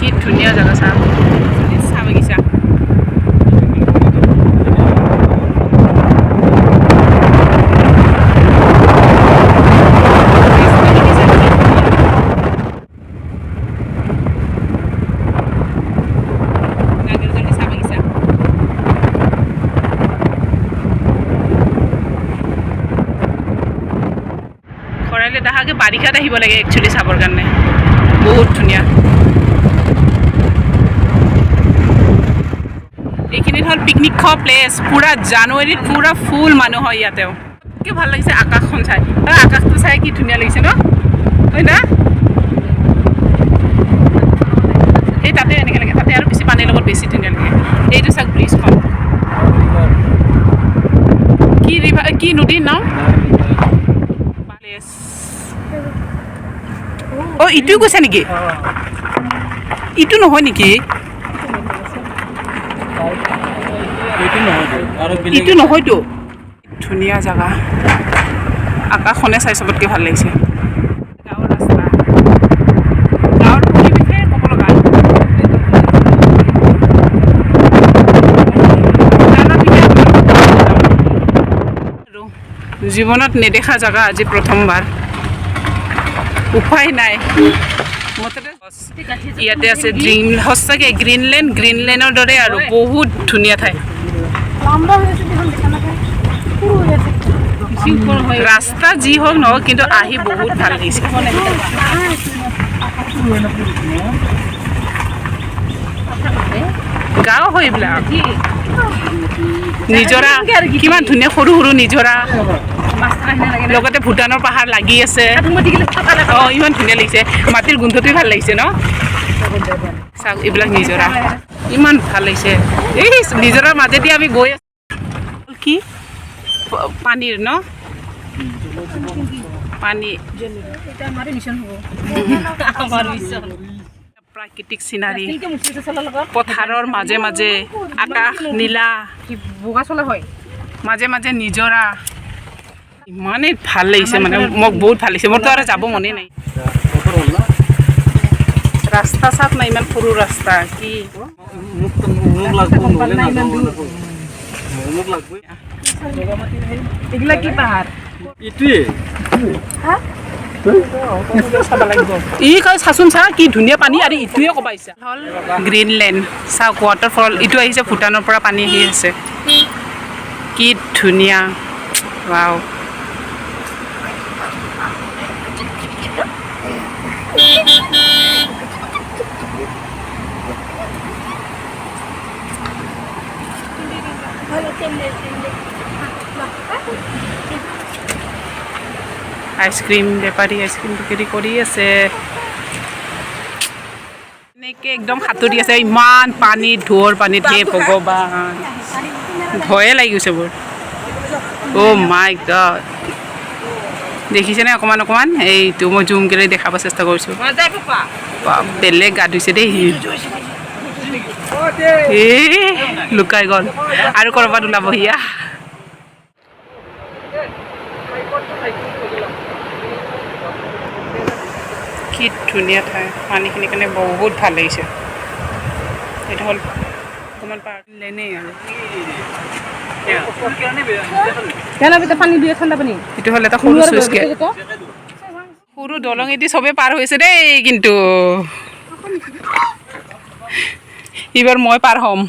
কি ধুনীয়া জাগা চাহ চাহ বাগিচা খৰাইলে তাহাকে বাৰিষাত আহিব লাগে একচুৱেলি চাবৰ কাৰণে বহুত ধুনীয়া এইখিনিত হ'ল পিকনিক খোৱা প্লেচ পুৰা জানুৱাৰীত পুৰা ফুল মানুহ হয় ইয়াতেও কি ভাল লাগিছে আকাশখন চাই আকাশটো চাই কি ধুনীয়া লাগিছে ন হয় না এই তাতে এনেকৈ লাগে তাতে আৰু বেছি পানীৰ লগত বেছি ধুনীয়া লাগে এইটো চাওক ব্ৰিজখন কি ৰিভাৰ কি নদীৰ নাম অ ইটোও কৈছে নেকি ইটো নহয় নেকি ইটো নহয়তো ধুনীয়া জাগা আকাশখনে চাই চবতকৈ ভাল লাগিছে গাঁৱৰ ৰাস্তা গাঁৱৰ পৰিৱেশে ক'ব লগা জীৱনত নেদেখা জাগা আজি প্ৰথমবাৰ উপায় নাই মুঠতে ইয়াতে আছে ড্ৰিম সঁচাকৈ গ্ৰীণলেণ্ডৰ দৰে আৰু বহুত ধুনীয়া ঠাই ৰাস্তা যি হওক নহওক কিন্তু আহি বহুত ভাল লাগিছে গাঁও হয় এইবিলাক নিজৰা কিমান ধুনীয়া সৰু সৰু নিজৰা লগতে ভূটানৰ পাহাৰ লাগি আছে অঁ ইমান ধুনীয়া লাগিছে মাটিৰ গোন্ধটোৱে ভাল লাগিছে ন চাওক এইবিলাক নিজৰা ইমান ভাল লাগিছে এই নিজৰাৰ মাজেদি আমি গৈ আছো কি পানীৰ ন পানী প্ৰাকৃতিক চিনাৰী পথাৰৰ মাজে মাজে আকাশ নীলা মাজে মাজে নিজৰা ইমানেই ভাল লাগিছে মানে মোক বহুত ভাল লাগিছে মোৰতো আৰু যাব মনে নাই ৰাস্তা চাপ নাই ইমান সৰু ৰাস্তা কি এইবিলাক কি পাহাৰ ই কয় চাচোন চা কি ধুনীয়া পানী আৰু ইটোৱে ক'ব আহিছে হ'ল গ্ৰীণলেণ্ড চাওক ৱাটাৰফল ইটো আহিছে ভূটানৰ পৰা পানী আহি আছে কি ধুনীয়া ৱাও আইচক্ৰীম বেপাৰী আইচক্ৰীম বিক্ৰী কৰি আছে এনেকৈ একদম সাঁতুৰি আছে ইমান পানী ঢৌৰ পানীত হে ভগৱান ভয়ে লাগি গৈছে মোৰ অ' মাই গড দেখিছেনে অকণমান অকণমান এইটো মই জুম কৰি দেখাব চেষ্টা কৰিছোঁ বেলেগ গা ধুইছে দেই এই লুকাই গ'ল আৰু ক'ৰবাত ওলাব হিয়া কি ধুনীয়া ঠাই পানীখিনিৰ কাৰণে বহুত ভাল লাগিছে এইটো হ'ল অকণমান পানীলেনেই আৰু এইটো হ'ল এটা সৰু চুইচ গেট সৰু দলঙেদি চবেই পাৰ হৈছে দেই কিন্তু এইবাৰ মই পাৰ হ'ম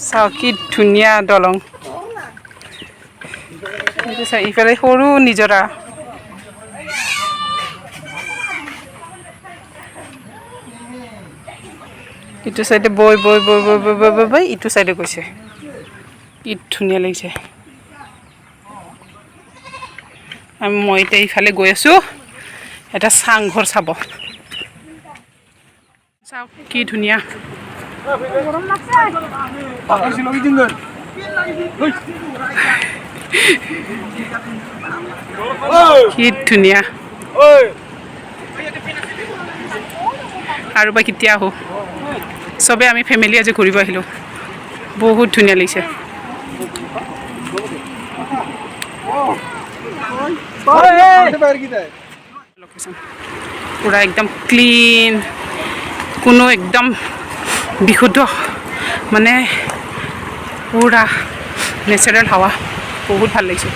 চাওক কি ধুনীয়া দলং এইটো চাই ইফালে সৰু নিজৰা ইটো চাইডে বৈ বৈ বৈ বৈ বৈ বৈ বৈ বৈ ইটো চাইডে গৈছে কি ধুনীয়া লাগিছে মই এতিয়া ইফালে গৈ আছোঁ এটা চাংঘৰ চাব চাওক কি ধুনীয়া কি ধুনীয়া আৰু বা কেতিয়া আহোঁ চবে আমি ফেমিলি আজি ঘূৰিব আহিলোঁ বহুত ধুনীয়া লাগিছে লোকেশ্যন পুৰা একদম ক্লিন কোনো একদম বিশুদ্ধ মানে পুৰা নেচাৰেল হাৱা বহুত ভাল লাগিছে